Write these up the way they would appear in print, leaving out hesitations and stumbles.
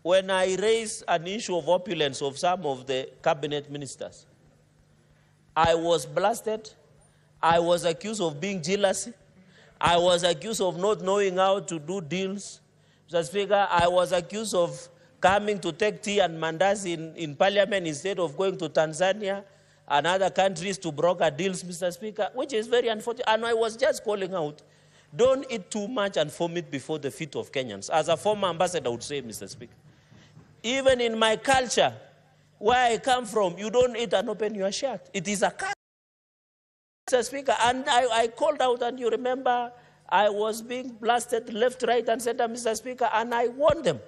when I raised an issue of opulence of some of the cabinet ministers, I was blasted. I was accused of being jealous. I was accused of not knowing how to do deals. Mr. Speaker, I was accused of coming to take tea and mandazi in parliament instead of going to Tanzania and other countries to broker deals, Mr. Speaker, which is very unfortunate. And I was just calling out, don't eat too much and vomit before the feet of Kenyans. As a former ambassador would say, Mr. Speaker. Even in my culture, where I come from, you don't eat and open your shirt. It is a culture, Mr. Speaker. And I called out, and you remember, I was being blasted left, right, and center, Mr. Speaker, and I warned them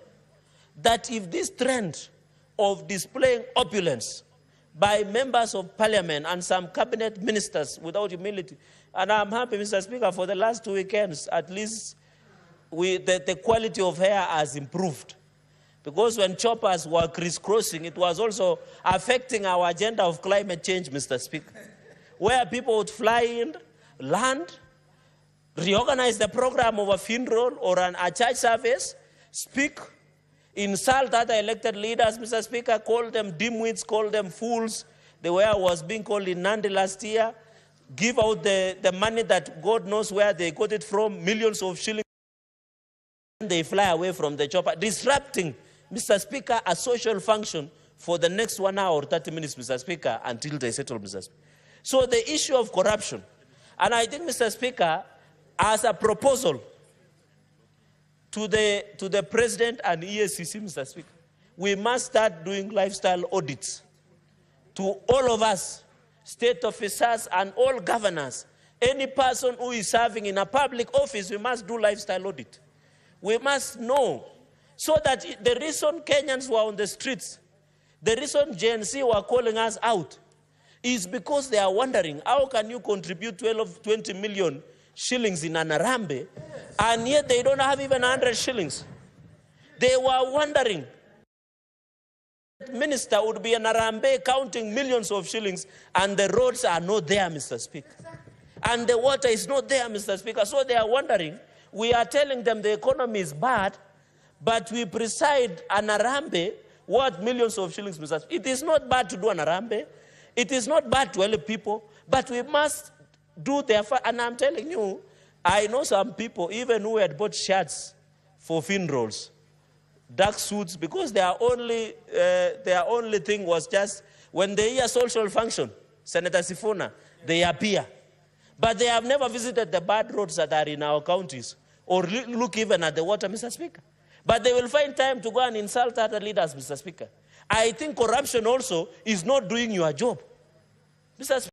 that if this trend of displaying opulence by members of parliament and some cabinet ministers without humility, and I'm happy, Mr. Speaker, for the last 2 weekends, at least the quality of hair has improved. Because when choppers were crisscrossing, it was also affecting our agenda of climate change, Mr. Speaker, where people would fly in, land, reorganize the program of a funeral or a church service, speak, insult other elected leaders, Mr. Speaker, call them dimwits, call them fools, the way I was being called in Nandi last year, give out the money that God knows where they got it from, millions of shillings, and they fly away from the chopper, disrupting, Mr. Speaker, a social function for the next 1 hour or 30 minutes, Mr. Speaker, until they settle, Mr. Speaker. So the issue of corruption, and I think, Mr. Speaker, as a proposal to the President and EACC, Mr. Speaker, we must start doing lifestyle audits to all of us, state officers and all governors. Any person who is serving in a public office, we must do lifestyle audit. We must know, so that the reason Kenyans were on the streets, the reason Genz were calling us out, is because they are wondering, how can you contribute 20 million shillings in an Arambe, and yet they don't have even 100 shillings. They were wondering, the minister would be an Arambe counting millions of shillings, and the roads are not there, Mr. Speaker. And the water is not there, Mr. Speaker. So they are wondering, we are telling them the economy is bad, but we preside an Arambe worth millions of shillings, Mr. Speaker. It is not bad to do an Arambe. It is not bad to help people, but we must do their, and I'm telling you, I know some people, even who had bought shirts for funerals, dark suits, because their only thing was just, when they hear social function, Senator Sifuna, they appear. But they have never visited the bad roads that are in our counties, or look even at the water, Mr. Speaker. But they will find time to go and insult other leaders, Mr. Speaker. I think corruption also is not doing your job, Mr. Speaker.